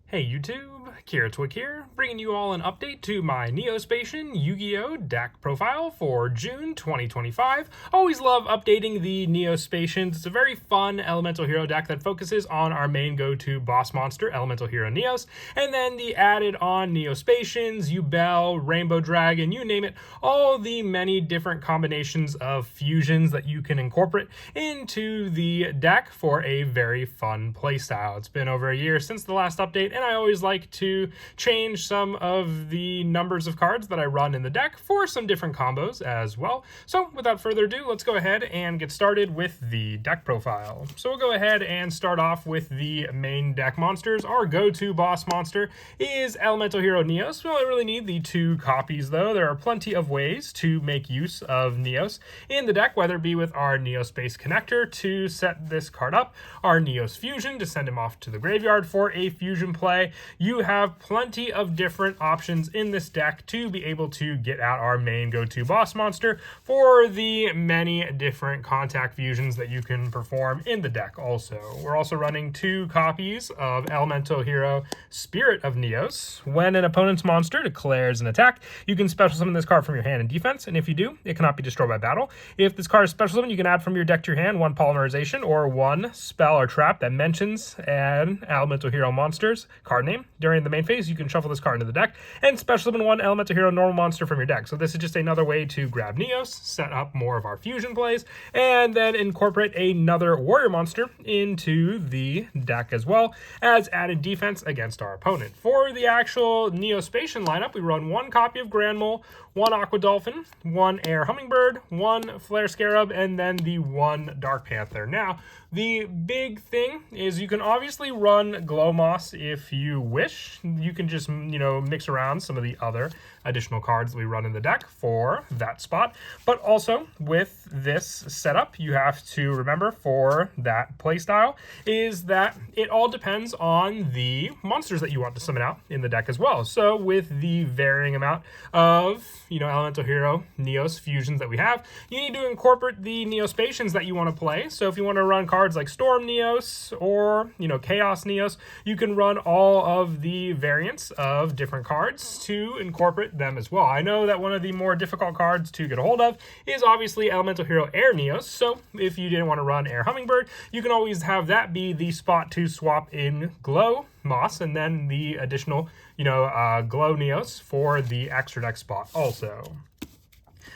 Hey YouTube, Kira Twick here, bringing you all an update to my Spacian Yu-Gi-Oh! Deck profile for June 2025. Always love updating the Spacians. It's a very fun Elemental Hero deck that focuses on our main go-to boss monster, Elemental Hero Neos, and then the added on Spacians, Yubel, Rainbow Dragon, you name it, all the many different combinations of fusions that you can incorporate into the deck for a very fun playstyle. It's been over a year since the last update, and I always like to change some of the numbers of cards that I run in the deck for some different combos as well. So without further ado, let's go ahead and get started with the deck profile. So we'll go ahead and start off with the main deck monsters. Our go-to boss monster is Elemental Hero Neos. We only really need the 2 copies though. There are plenty of ways to make use of Neos in the deck, whether it be with our Neo Space Connector to set this card up, our Neos Fusion to send him off to the graveyard for a fusion play. You have plenty of different options in this deck to be able to get out our main go-to boss monster for the many different contact fusions that you can perform in the deck also. We're also running 2 copies of Elemental Hero Spirit of Neos. When an opponent's monster declares an attack, you can special summon this card from your hand in defense, and if you do, it cannot be destroyed by battle. If this card is special summoned, you can add from your deck to your hand 1 polymerization or 1 spell or trap that mentions an Elemental Hero monster's card name. During the main phase, you can shuffle this card into the deck and special summon 1 Elemental Hero normal monster from your deck. So this is just another way to grab Neos, set up more of our fusion plays, and then incorporate another warrior monster into the deck as well as added defense against our opponent. For the actual Spacian lineup, we run 1 copy of Grand Mole, 1 Aqua Dolphin, 1 Air Hummingbird, 1 Flare Scarab, and then the 1 Dark Panther. Now, the big thing is you can obviously run Glow Moss if you wish. You can just, mix around some of the other additional cards that we run in the deck for that spot. But also, with this setup, you have to remember for that playstyle is that it all depends on the monsters that you want to summon out in the deck as well. So with the varying amount of Elemental Hero Neos fusions that we have, you need to incorporate the Spacians that you want to play. So if you want to run cards like Storm Neos or Chaos Neos, you can run all of the variants of different cards to incorporate them as well. I know that one of the more difficult cards to get a hold of is obviously Elemental Hero Air Neos. So if you didn't want to run Air Hummingbird, you can always have that be the spot to swap in Glow Moss and then the additional Glow Neos for the extra deck spot also.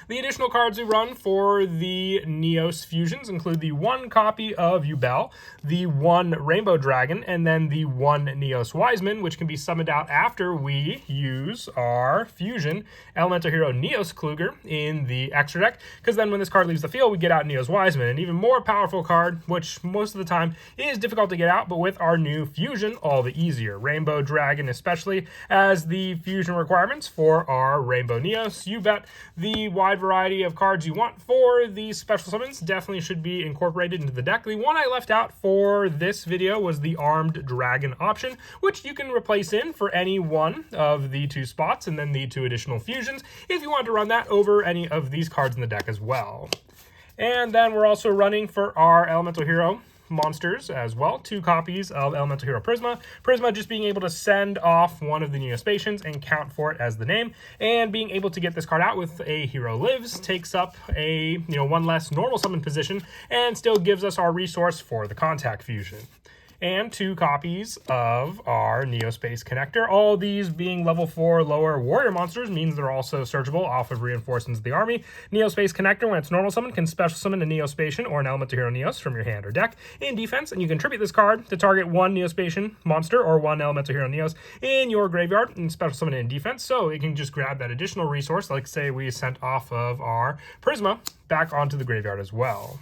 The additional cards we run for the Neos fusions include the 1 copy of Yubel, the 1 Rainbow Dragon, and then the 1 Neos Wiseman, which can be summoned out after we use our fusion Elemental Hero Neos Kluger in the extra deck, because then when this card leaves the field, we get out Neos Wiseman, an even more powerful card, which most of the time is difficult to get out, but with our new fusion, all the easier. Rainbow Dragon especially as the fusion requirements for our Rainbow Neos. You bet the wide variety of cards you want for these special summons definitely should be incorporated into the deck. The one I left out for this video was the Armed Dragon option, which you can replace in for any one of the 2 spots and then the 2 additional fusions if you want to run that over any of these cards in the deck as well. And then we're also running for our Elemental Hero monsters as well 2 copies of Elemental Hero Prisma. Prisma just being able to send off one of the Neospacians and count for it as the name, and being able to get this card out with a Hero Lives takes up a 1 less normal summon position and still gives us our resource for the contact fusion. And 2 copies of our Neo Space Connector. All these being level 4 lower warrior monsters means they're also searchable off of reinforcements of the army. Neo Space Connector, when it's normal summon, can special summon a Neospacian or an Elemental Hero Neos from your hand or deck in defense, and you can tribute this card to target 1 Neospacian monster or 1 Elemental Hero Neos in your graveyard and special summon it in defense, so it can just grab that additional resource, like say we sent off of our Prisma, back onto the graveyard as well.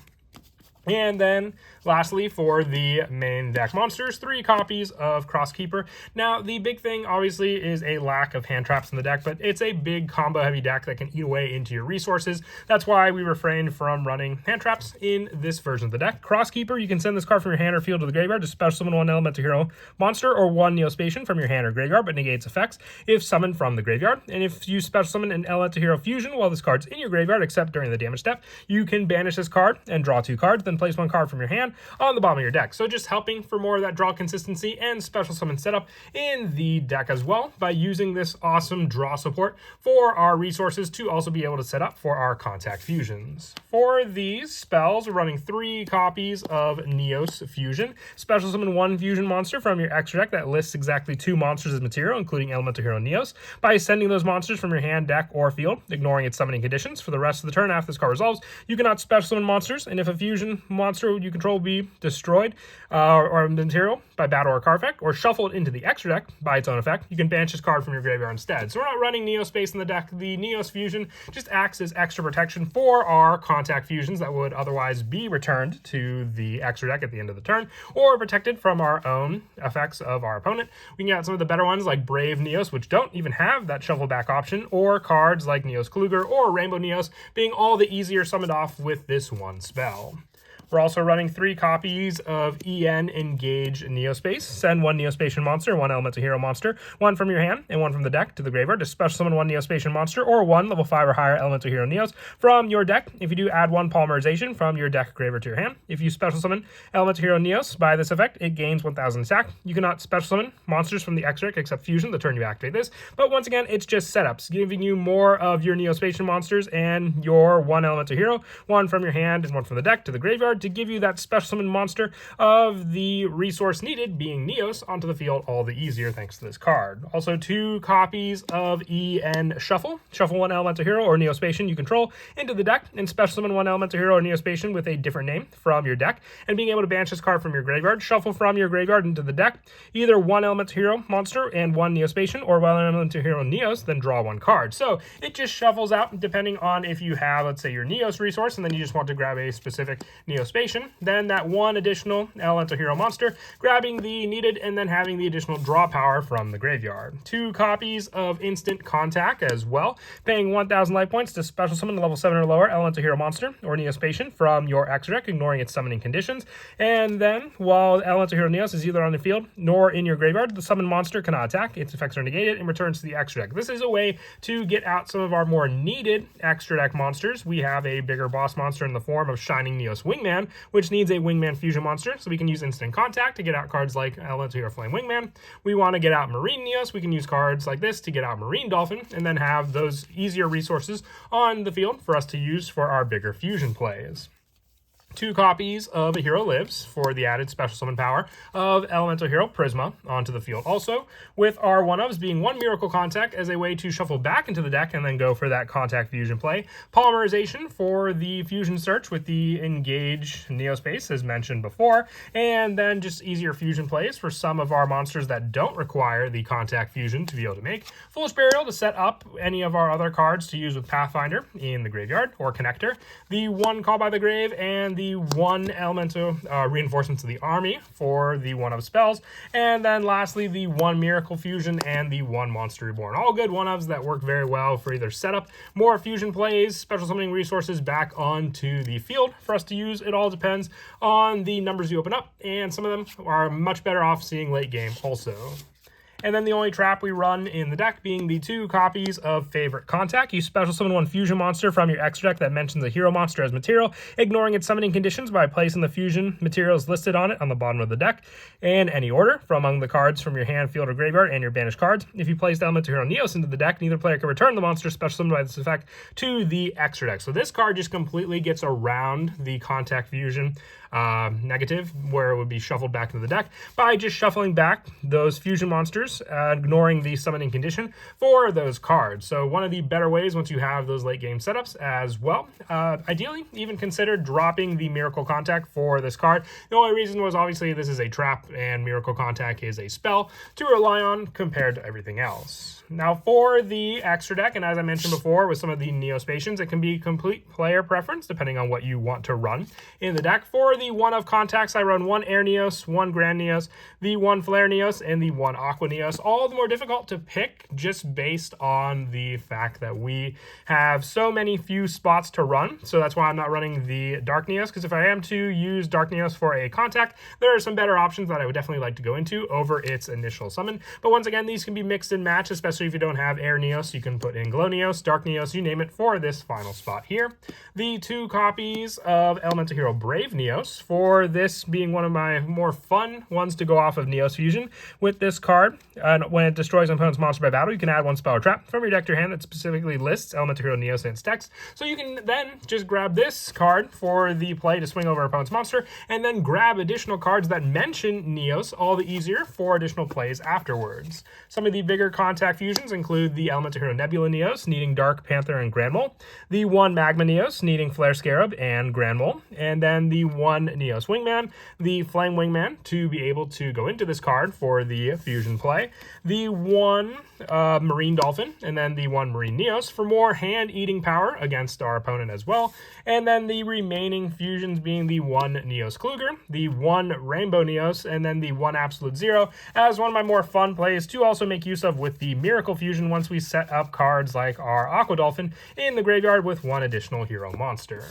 And then, lastly, for the main deck monsters, 3 copies of Crosskeeper. Now, the big thing, obviously, is a lack of hand traps in the deck, but it's a big combo-heavy deck that can eat away into your resources. That's why we refrained from running hand traps in this version of the deck. Crosskeeper, you can send this card from your hand or field to the graveyard to special summon 1 Elemental Hero monster or 1 Neospacian from your hand or graveyard, but negates effects if summoned from the graveyard. And if you special summon an Elemental Hero Fusion while this card's in your graveyard, except during the damage step, you can banish this card and draw 2 cards, then then place one card from your hand on the bottom of your deck. So just helping for more of that draw consistency and special summon setup in the deck as well, by using this awesome draw support for our resources to also be able to set up for our contact fusions. For these spells, we're running 3 copies of Neos Fusion. Special summon 1 fusion monster from your extra deck that lists exactly 2 monsters as material, including Elemental Hero Neos, by sending those monsters from your hand, deck, or field, ignoring its summoning conditions. For the rest of the turn after this card resolves, you cannot special summon monsters, and if a fusion monster you control will be destroyed or material by battle or card effect, or shuffled into the extra deck by its own effect, you can banish this card from your graveyard instead. So we're not running Neo Space in the deck. The Neos Fusion just acts as extra protection for our contact fusions that would otherwise be returned to the extra deck at the end of the turn, or protected from our own effects of our opponent. We can get some of the better ones like Brave Neos, which don't even have that shuffle back option, or cards like Neos Kluger or Rainbow Neos being all the easier summoned off with this one spell. We're also running 3 copies of EN Engage Neospace. Send 1 Neospatian monster, 1 Elemental Hero monster, 1 from your hand and 1 from the deck to the graveyard to special summon 1 Neospatian monster or 1 level 5 or higher Elemental Hero Neos from your deck. If you do, add 1 Polymerization from your deck graveyard to your hand. If you special summon Elemental Hero Neos by this effect, it gains 1000 attack. You cannot special summon monsters from the extra deck except Fusion the turn you activate this. But once again, it's just setups, giving you more of your Neospatian monsters and your 1 Elemental Hero, 1 from your hand and 1 from the deck to the graveyard to give you that special summon monster of the resource needed, being Neos, onto the field all the easier thanks to this card. Also 2 copies of EN Shuffle. Shuffle 1 Elemental Hero or Neospatian you control into the deck and special summon 1 Elemental Hero or Neospatian with a different name from your deck, and being able to banish this card from your graveyard. Shuffle from your graveyard into the deck either 1 Elemental Hero monster and 1 Neospatian, or 1 Elemental Hero Neos, then draw 1 card. So it just shuffles out depending on if you have, let's say, your Neos resource and then you just want to grab a specific Neospatian, then that 1 additional Elemental Hero monster, grabbing the needed and then having the additional draw power from the graveyard. 2 copies of Instant Contact as well, paying 1000 life points to special summon a level 7 or lower Elemental Hero monster or Neospatian from your extra deck, ignoring its summoning conditions. And then, while Elemental Hero Neos is either on the field nor in your graveyard, the summoned monster cannot attack, its effects are negated, and returns to the extra deck. This is a way to get out some of our more needed extra deck monsters. We have a bigger boss monster in the form of Shining Neos Wingman, which needs a Wingman fusion monster, so we can use Instant Contact to get out cards like Elemental Hero Flame Wingman. We want to get out Marine Neos, we can use cards like this to get out Marine Dolphin, and then have those easier resources on the field for us to use for our bigger fusion plays. 2 copies of A Hero Lives for the added special summon power of Elemental Hero Prisma onto the field. Also, with our 1-ofs being 1 Miracle Contact as a way to shuffle back into the deck and then go for that contact fusion play. Polymerization for the fusion search with the Engage Neospace, as mentioned before. And then just easier fusion plays for some of our monsters that don't require the contact fusion to be able to make. Foolish Burial to set up any of our other cards to use with Pathfinder in the graveyard or Connector. The 1 Call by the Grave and the 1 Elemental Reinforcements of the Army for the 1-of spells, and then lastly the 1 Miracle Fusion and the 1 Monster Reborn. All good 1-ofs that work very well for either setup, more fusion plays, special summoning resources back onto the field for us to use. It all depends on the numbers you open up, and some of them are much better off seeing late game also. And then the only trap we run in the deck being the 2 copies of Favorite Contact. You special summon 1 fusion monster from your extra deck that mentions a hero monster as material, ignoring its summoning conditions by placing the fusion materials listed on it on the bottom of the deck in any order from among the cards from your hand, field, or graveyard, and your banished cards. If you place the Elemental Hero Neos into the deck, neither player can return the monster special summoned by this effect to the extra deck. So this card just completely gets around the contact fusion negative, where it would be shuffled back into the deck by just shuffling back those fusion monsters, ignoring the summoning condition for those cards. So one of the better ways once you have those late game setups as well, ideally even consider dropping the Miracle Contact for this card. The only reason was obviously this is a trap and Miracle Contact is a spell to rely on compared to everything else. Now for the extra deck, and as I mentioned before with some of the Neospatians, it can be complete player preference depending on what you want to run in the deck. For the 1-of contacts, I run 1 Air Neos, 1 Grand Neos, the 1 Flare Neos, and the 1 Aqua Neos. All the more difficult to pick just based on the fact that we have so many few spots to run. So that's why I'm not running the Dark Neos, because if I am to use Dark Neos for a contact, there are some better options that I would definitely like to go into over its initial summon. But once again, these can be mixed and matched, especially if you don't have Air Neos. You can put in Glow Neos, Dark Neos, you name it, for this final spot here. The 2 copies of Elemental Hero Brave Neos Neos, for this being one of my more fun ones to go off of Neos Fusion. With this card, when it destroys an opponent's monster by battle, you can add one spell or trap from your deck to your hand that specifically lists Elemental Hero Neos in its text. So you can then just grab this card for the play to swing over an opponent's monster, and then grab additional cards that mention Neos, all the easier for additional plays afterwards. Some of the bigger contact fusions include the Elemental Hero Nebula Neos, needing Dark Panther and Grand Mole, the 1 Magma Neos, needing Flare Scarab and Grand Mole, and then the 1 Neos Wingman, the Flame Wingman, to be able to go into this card for the fusion play, the 1 Marine Dolphin, and then the 1 Marine Neos for more hand-eating power against our opponent as well, and then the remaining fusions being the 1 Neos Kluger, the 1 Rainbow Neos, and then the 1 Absolute Zero, as one of my more fun plays to also make use of with the Miracle Fusion once we set up cards like our Aqua Dolphin in the graveyard with 1 additional hero monster.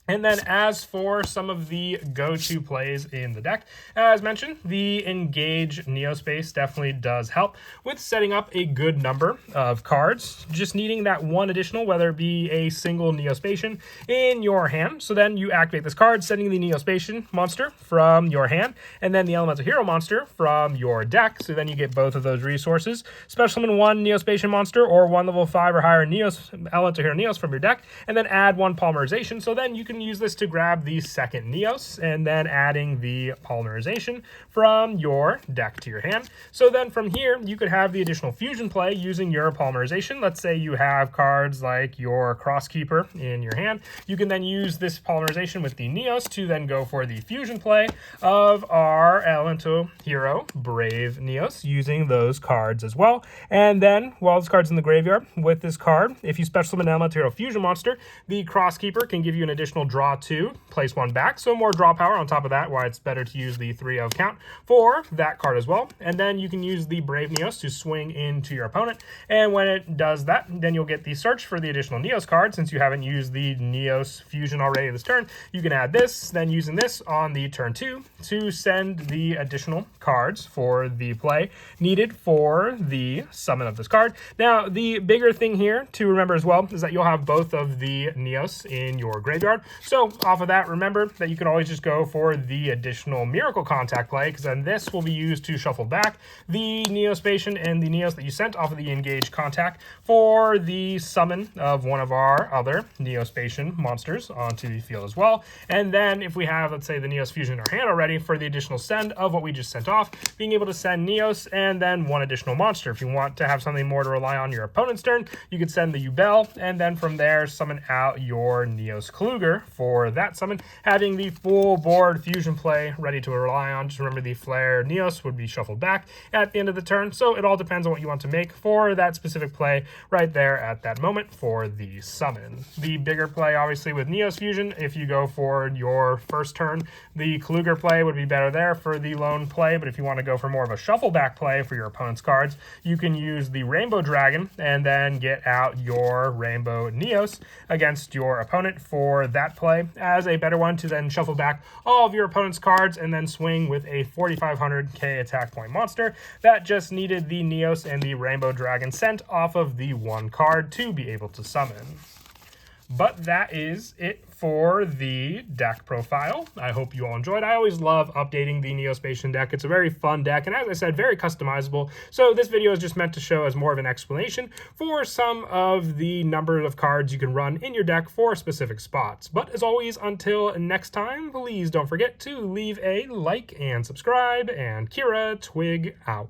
And then as for some of the go-to plays in the deck, as mentioned, the Engage Neospace definitely does help with setting up a good number of cards, just needing that 1 additional, whether it be a single Neospacian in your hand. So then you activate this card, sending the Neospacian monster from your hand, and then the Elemental Hero monster from your deck. So then you get both of those resources. Special summon 1 Neospacian monster or 1 level 5 or higher Elemental Hero Neos from your deck, and then add 1 Polymerization. So then you can use this to grab the second Neos and then adding the Polymerization from your deck to your hand. So then from here, you could have the additional fusion play using your Polymerization. Let's say you have cards like your Crosskeeper in your hand. You can then use this Polymerization with the Neos to then go for the fusion play of our Elemental Hero Brave Neos using those cards as well. And then while this card's in the graveyard, with this card, if you special summon an Elemental Hero Fusion monster, the Crosskeeper can give you an additional draw 2, place 1 back, so more draw power on top of that, why it's better to use the 3-0 count for that card as well. And then you can use the Brave Neos to swing into your opponent, and when it does that, then you'll get the search for the additional Neos card. Since you haven't used the Neos Fusion already this turn, you can add this, then using this on the turn 2 to send the additional cards for the play needed for the summon of this card. Now, the bigger thing here to remember as well is that you'll have both of the Neos in your graveyard. So off of that, remember that you can always just go for the additional Miracle Contact play, because then this will be used to shuffle back the Neospacian and the Neos that you sent off of the Engage Contact for the summon of one of our other Neospacian monsters onto the field as well. And then if we have, let's say, the Neos Fusion in our hand already, for the additional send of what we just sent off, being able to send Neos and then 1 additional monster. If you want to have something more to rely on your opponent's turn, you could send the Yubel, and then from there summon out your Neos Kluger for that summon, having the full board fusion play ready to rely on. Just remember the Flare Neos would be shuffled back at the end of the turn, so it all depends on what you want to make for that specific play right there at that moment for the summon. The bigger play, obviously, with Neos Fusion, if you go for your first turn, the Kluger play would be better there for the lone play, but if you want to go for more of a shuffle back play for your opponent's cards, you can use the Rainbow Dragon and then get out your Rainbow Neos against your opponent for that play as a better one to then shuffle back all of your opponent's cards and then swing with a 4,500k attack point monster that just needed the Neos and the Rainbow Dragon sent off of the 1 card to be able to summon. But that is it for the deck profile. I hope you all enjoyed. I always love updating the Neospacian deck. It's a very fun deck, and as I said, very customizable. So this video is just meant to show as more of an explanation for some of the number of cards you can run in your deck for specific spots. But as always, until next time, please don't forget to leave a like and subscribe, and Kira Twig out.